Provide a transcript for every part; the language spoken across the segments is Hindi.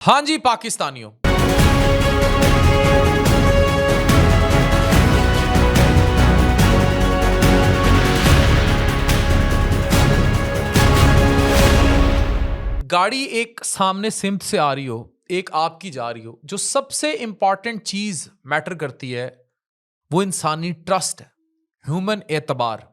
हाँ जी, पाकिस्तानियों। गाड़ी एक सामने सिम्त से आ रही हो, एक आपकी जा रही हो, जो सबसे इंपॉर्टेंट चीज मैटर करती है, वो इंसानी ट्रस्ट है, ह्यूमन एतबार।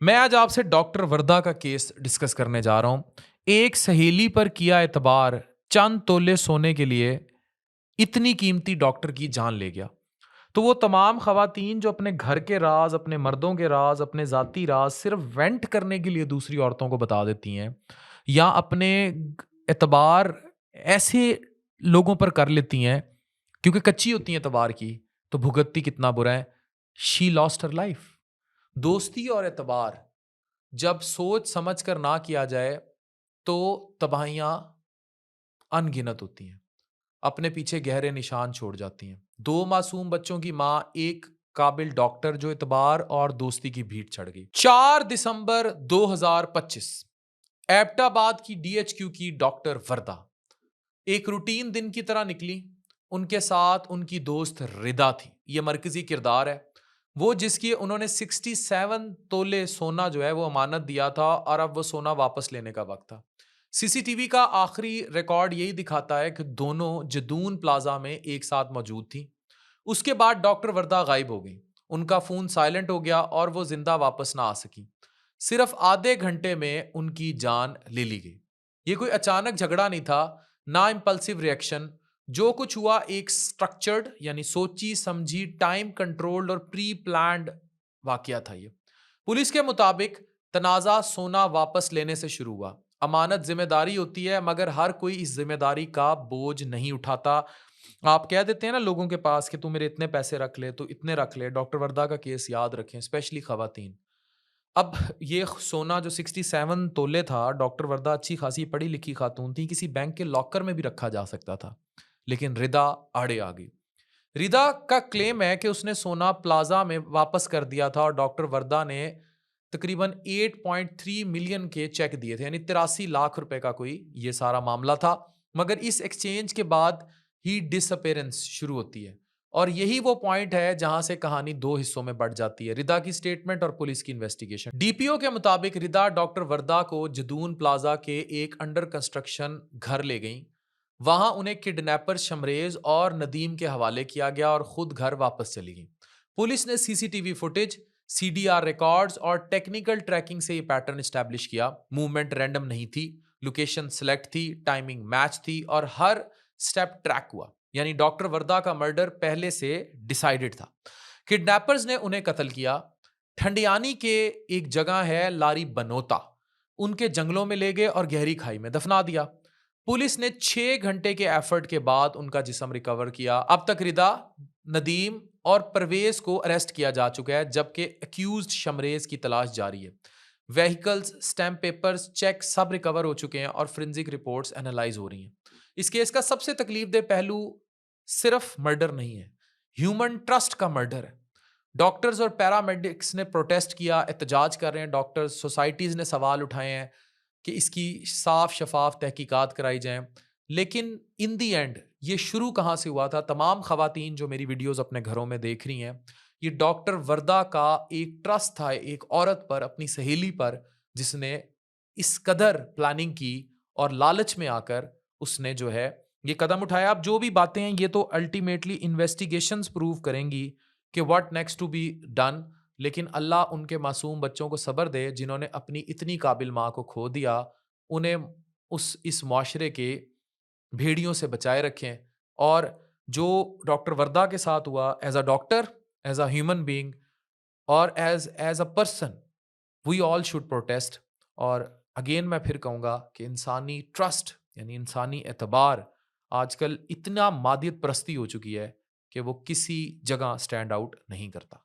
मैं आज आपसे डॉक्टर वर्दा का केस डिस्कस करने जा रहा हूं। एक सहेली पर किया एतबार चंद तोले सोने के लिए इतनी कीमती डॉक्टर की जान ले गया। तो वो तमाम खवातीन जो अपने घर के राज, अपने मर्दों के राज, अपने ज़ाती राज सिर्फ वेंट करने के लिए दूसरी औरतों को बता देती हैं, या अपने एतबार ऐसे लोगों पर कर लेती हैं क्योंकि कच्ची होती हैं एतबार की, तो भुगतती कितना बुरा है। She lost her life. दोस्ती और एतबार जब सोच समझ कर ना किया जाए तो तबाहियां अनगिनत होती हैं, अपने पीछे गहरे निशान छोड़ जाती हैं। दो मासूम बच्चों की मां, एक काबिल डॉक्टर जो इतबार और दोस्ती की भीड़ चढ़ गई। 4 दिसंबर 2025 एबटाबाद की डीएचक्यू की डॉक्टर वर्दा एक रूटीन दिन की तरह निकली। उनके साथ उनकी दोस्त रिदा थी। यह मरकजी किरदार है, वो जिसकी उन्होंने 67 तोले सोना जो है वो अमानत दिया था, और अब वो सोना वापस लेने का वक्त था। सीसीटीवी का आखिरी रिकॉर्ड यही दिखाता है कि दोनों जदून प्लाजा में एक साथ मौजूद थी। उसके बाद डॉक्टर वर्दा गायब हो गई। उनका फोन साइलेंट हो गया और वो जिंदा वापस ना आ सकी। सिर्फ आधे घंटे में उनकी जान ले ली गई। ये कोई अचानक झगड़ा नहीं था, ना इम्पल्सिव रिएक्शन। जो कुछ हुआ एक स्ट्रक्चर्ड, यानी सोची समझी, टाइम कंट्रोल्ड और प्री प्लान्ड वाकया था। ये पुलिस के मुताबिक तनाजा सोना वापस लेने से शुरू हुआ। अमानत जिम्मेदारी होती है, मगर हर कोई इस जिम्मेदारी का बोझ नहीं उठाता। आप कह देते हैं ना लोगों के पास कि तू मेरे इतने पैसे रख ले, तो इतने रख ले। डॉक्टर वर्दा का केस याद रखें, स्पेशली खवातीन। अब ये सोना जो 67 तोले था, डॉक्टर वर्दा अच्छी खासी पढ़ी लिखी खातून थी, किसी बैंक के लॉकर में भी रखा जा सकता था, लेकिन रिदा आड़े आ गई। रिदा का क्लेम है कि उसने सोना प्लाजा में वापस कर दिया था और डॉक्टर वर्दा ने तकरीबन 8.3 मिलियन के चेक दिए थे, यानी 83 लाख रुपए का कोई ये सारा मामला था। मगर इस एक्सचेंज के बाद ही डिसअपेरेंस शुरू होती है, और यही वो पॉइंट है जहां से कहानी दो हिस्सों में बढ़ जाती है। रिदा की स्टेटमेंट और पुलिस की इन्वेस्टिगेशन। डीपीओ के मुताबिक रिदा डॉक्टर वर्दा को जदून प्लाजा के एक अंडर कंस्ट्रक्शन घर ले गई। वहां उन्हें किडनैपर शमरेज और नदीम के हवाले किया गया और खुद घर वापस चली गई। पुलिस ने सीसीटीवी फुटेज, सीडीआर रिकॉर्ड्स और टेक्निकल ट्रैकिंग से यह पैटर्न एस्टैब्लिश किया। मूवमेंट रैंडम नहीं थी, लोकेशन सेलेक्ट थी, टाइमिंग मैच थी, और हर स्टेप ट्रैक हुआ। यानी डॉक्टर वर्दा का मर्डर पहले से डिसाइडेड था। किडनैपर्स ने उन्हें कत्ल किया। ठंडियानी के एक जगह है लारी बनोता, उनके जंगलों में ले गए और गहरी खाई में दफना दिया। पुलिस ने 6 घंटे के एफर्ट के बाद उनका जिस्म रिकवर किया। अब तक रिदा, नदीम और परवेज को अरेस्ट किया जा चुका है, जबकि अक्यूज्ड शमरेज की तलाश जारी है। व्हीकल्स, स्टैम्प पेपर्स, चेक सब रिकवर हो चुके हैं और फोरेंसिक रिपोर्ट्स एनालाइज हो रही हैं। इस केस का सबसे तकलीफदेह पहलू सिर्फ मर्डर नहीं है, ह्यूमन ट्रस्ट का मर्डर है। डॉक्टर्स और पैरामेडिक्स ने प्रोटेस्ट किया, एहतजाज कर रहे हैं डॉक्टर्स, सोसाइटीज़ ने सवाल उठाए हैं कि इसकी साफ शफाफ तहकीकात कराई जाएं। लेकिन इन दी एंड ये शुरू कहाँ से हुआ था? तमाम खवातीन जो मेरी वीडियोस अपने घरों में देख रही हैं, ये डॉक्टर वर्दा का एक ट्रस्ट था एक औरत पर, अपनी सहेली पर, जिसने इस कदर प्लानिंग की और लालच में आकर उसने जो है ये कदम उठाया। अब जो भी बातें हैं ये तो अल्टीमेटली इन्वेस्टिगेशंस प्रूव करेंगी कि what next to be done. लेकिन अल्लाह उनके मासूम बच्चों को सब्र दे जिन्होंने अपनी इतनी काबिल माँ को खो दिया। उन्हें उस इस मुआशरे के भेड़ियों से बचाए रखें। और जो डॉक्टर वर्दा के साथ हुआ, as a doctor, as a human being, और as a person, we all should protest. और अगेन मैं फिर कहूँगा कि इंसानी ट्रस्ट, यानी इंसानी एतबार आजकल इतना मादियत परस्ती हो चुकी है कि वो किसी जगह स्टैंड आउट नहीं करता।